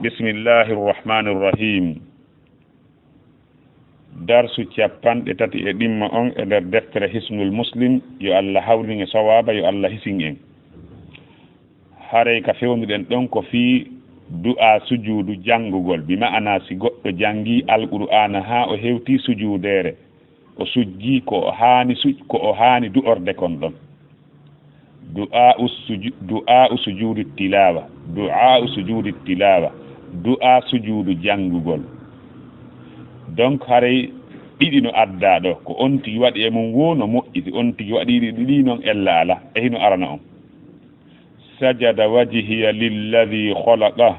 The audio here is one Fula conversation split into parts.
bismillahir rahmanir rahim. darsu capanɗe tati e ɗimma on e nder deftere hisnul muslim yo Allah hawrin e sawaba yo Allah hisin en haray ka fewnuɗen ɗon ko fii du'a sujudu janngugol bi ma'ana si goɗɗo jangi alqur'ana ha o hewti sujudere o sujji ko o haani du'orde kon ɗon du'a sujudi tilawa du'a sujudu janngugol. donc haray ɗiɗi no adda ɗo ko on tigi waɗi e mum wono moƴƴiti on tigi waɗi ɗiɗi noon ella ala e hino arana on sajada wajhiya lilladhi khalaqa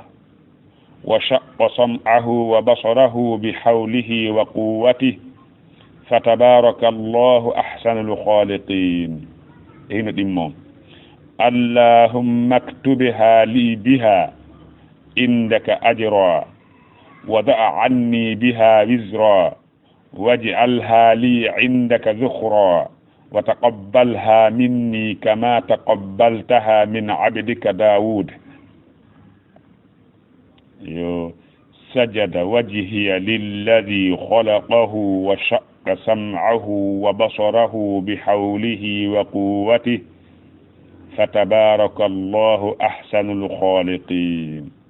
wa shaqqa sam'ahu wa basarahu bi hawlihi wa quwwatihi fatabaraka Allahu ahsanul khaliqin e hino ɗimmon allahumma aktubha li biha indaka ajra وضع عني بها وزرا واجعلها لي عندك ذخرا وتقبلها مني كما تقبلتها من عبدك داود. سجد وجهي للذي خلقه وشق سمعه وبصره بحوله وقوته فتبارك الله أحسن الخالقين.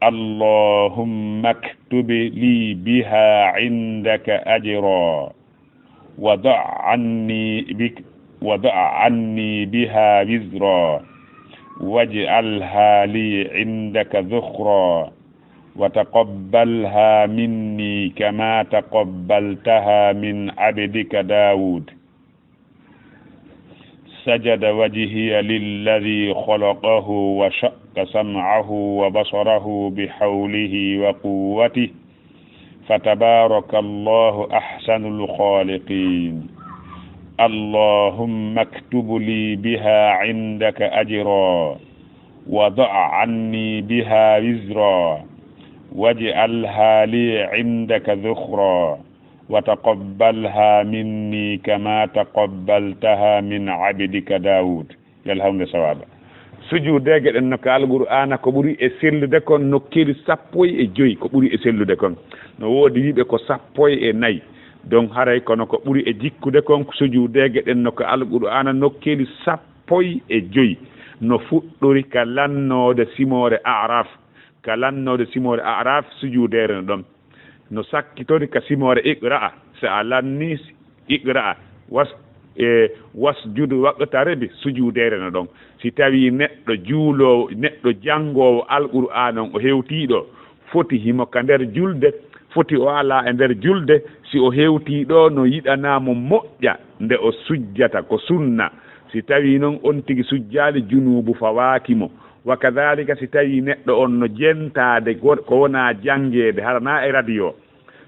اللهم اكتب لي بها عندك أجرا وضع عني بها وزرا واجعلها لي عندك ذخرا وتقبلها مني كما تقبلتها من عبدك داود. سجد وجهي للذي خلقه وشق سمعه وبصره بحوله وقوته فتبارك الله أحسن الخالقين. اللهم اكتب لي بها عندك أجرا وضع عني بها وزرا واجعلها لي عندك ذخرا وتقبلها مني كما تقبلتها من عبدك داود. يالهم سوابا sujudeege ɗen no ka alqur'ana ko ɓuri e sellude kon nokkiri 15 ko ɓuri e sellude kon no woodi wiɓe ko 14 donc haray kono ko ɓuri e jikkude kon sujudeege ɗen no ka alqur'ana nokkiri 15 no fuɗɗori ka lannoode simore araf sujudere no ɗon no sakkitori ka simore iqra'a so a lanni iqra'a wasjudu waqtaribi sujudere no ɗon si tawi neɗɗo juulowo neɗɗo jangowo alqur'an on o hewtiɗo foti himo ka nder julde foti o ala e nder julde si o hewtiɗo no yiɗanamo moƴƴa nde o sujjata ko sunna si tawi noon on tigi sujjali junubu fawakimo wa kadhalika si tawi neɗɗo on no jentade ko wona jangede harana e radio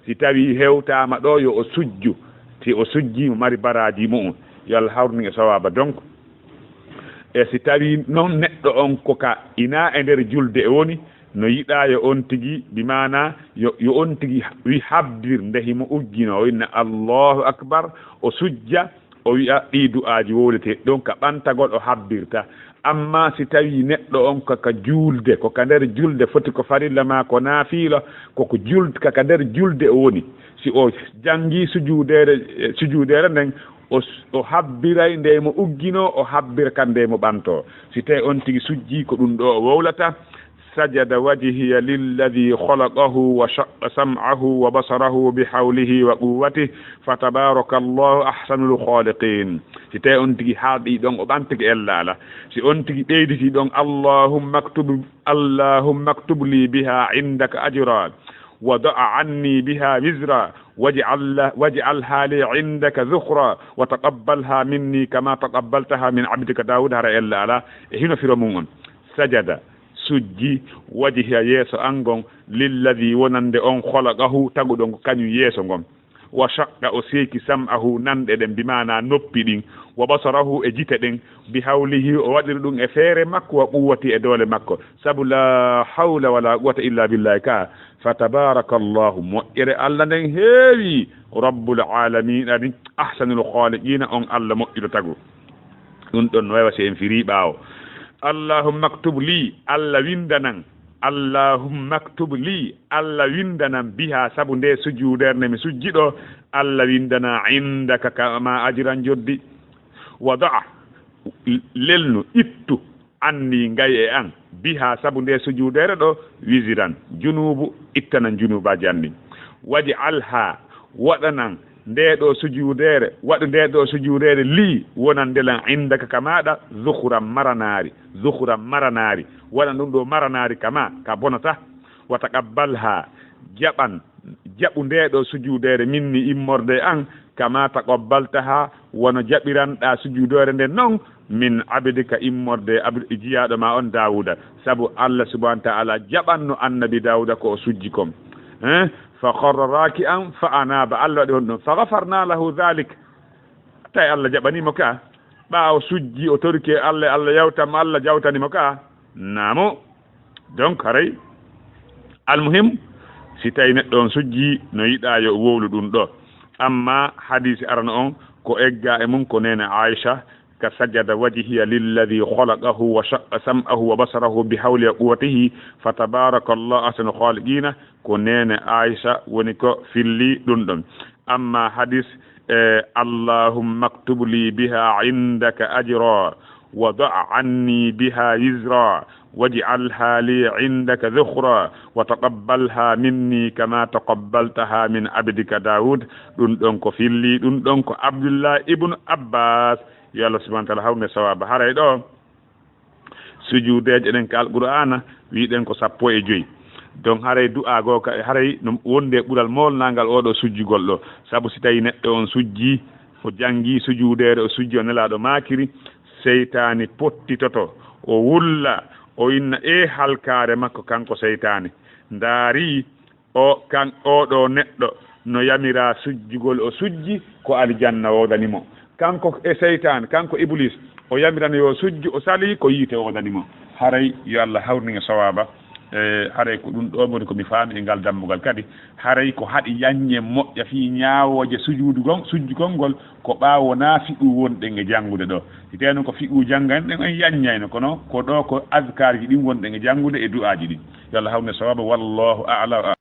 si tawi hewtama ɗo yo o sujju si o sujji mari baraji mu'um yo Allah hawrni e sawaba. donc e si tawi noon neɗɗo on koka ina e nder julde e woni no yiɗa yo on tigi bimana yo on tigi wi habdir nde himo uggino o inna allahu akbar o sujja o wi'a ɗi du'aji wowlete donc ka ɓantagol o habbirta. amma si tawi neɗɗo on kaka julde koka nder julde foti ko farilla ma ko naafila koko julde kaka nder julde o woni si o jangi sujudere nden o habbiray nde mo uggino o habbira kan nde mo ɓanto si tawi on tigi sujji ko ɗum ɗo o wowlata. sajada wajhiya lilladhi khalaqahu wa shaqqa sam'ahu wa basarahu bihawlihi wa quwwatihi fatabaraka Allahu ahsanul khaliqin. si tawi on tigi haalɗi ɗon o ɓantiki ellala si on tigi ɓeyditi ɗon allahumma aktub li biha indaka ajra wa da'a anni biha wizra waj'alha li indaka dhukhra wa taqabbalha minni kama taqabbaltaha min abdika Dawud hara ellala e hino firo mum on. sajada sujji wajhiya yeeso angon lilladhi wonande on khalaqahu taguɗon ko kañum yeeso ngon wa shaqqa o seeki sam'ahu nanɗe ɗen bimana noppi ɗin wa basarahu e jite ɗen bi hawlihi o waɗiri ɗum e feere makko wa quwwati e doole makko sabu la hawla wala quwwata illa billahi ka fatabaraka Allahu moƴƴere Allah nden heewi rabbul alamin ani ahsanul khaliqina on Allah moƴƴiɗo tagu ɗum ɗon no wawa si en firi ɓaawo. allahumma aktub li Allah windanan allahumma aktub li allah windanam biha sabu nde sujudere nde mi sujjiɗo allah windana indaka kama ajiran joddi wada lelnu ittu anni ngay e an biha sabu nde sujudere ɗo wisiran junubu ittanan junubaji anni waji alha waɗanan nde ɗo sujudere waɗu nde ɗo sujudere li wonan ndelan indaka kamaɗa zuhuran maranari waɗan ɗum ɗo maranari kama ka bonata wa taqabbalha jaɓu nde ɗo sujudere minni immorde an kama taqabbaltaha wono jaɓiranɗa sujudore nde noon min abdika immorde jiyaɗo ma on Dawuda sabu Allah subhanahu wa ta'ala jaɓanno annabi Dawuda ko o sujji kom fa kharra raki'an fa anaba Allah waɗi on ɗon fa ghafarna lahu dhalik tay Allah jaɓanimo ka ɓaawo sujji o torki Allah yawtama Allah jawtanimo ka namo donc haray almuhim si tawi neɗɗo on sujji no yiɗa yo wowlu ɗum ɗo amma hadisi arana on ko egga e mum ko nene Aisha ka sajada wajhiya lilladi khalaqahu wa shaqqa sam'ahu wa basarahu bi hawli quwwatihi fa tabarakallahu ahsanul khaliqina ko nene Aisha woni ko filli ɗum ɗon amma hadis allahumma aktub li biha indaka ajra wa da' anni biha wizra waj'alha li indaka dhukhra wa taqabbalha minni kama taqabbaltaha min abdika Daud ɗum ɗon ko filli ɗum ɗon ko Abdullah ibn Abbas yo Allah subhanahu wa ta'ala hawne sawaba haray ɗo sujudeje ɗen ka alqur'ana wiɗen ko 15 donc haray du'a go ka haray no wonde ɓural molnagal oɗo sujjugol ɗo sabu si tawi neɗɗo on sujji o jangi sujudere o sujji o nelaɗo makiri seytani pottitoto o wulla o inna halkare makko kanko seytani ndaari oɗo neɗɗo no yamira sujjugol o sujji ko aljanna wodanimo kanko e seytane kanko iblis o yamirano yo sujji o sali ko yiite wodanimo haray yo Allah hawrninge sawaba haray ko ɗum ɗo woni komi faami e ngal dammugal kadi haray ko haɗi yaññe moƴƴa fi ñaawoje sujji gongol ko ɓaawo naa fi'u wonɗen e janngude ɗo si teno ko fi'u janngan ɗen en yaññayno kono ko ɗo ko askar ji ɗin wonɗen e janngude e du'aji ɗin yo Allah hawne sawaba wallahu a'lam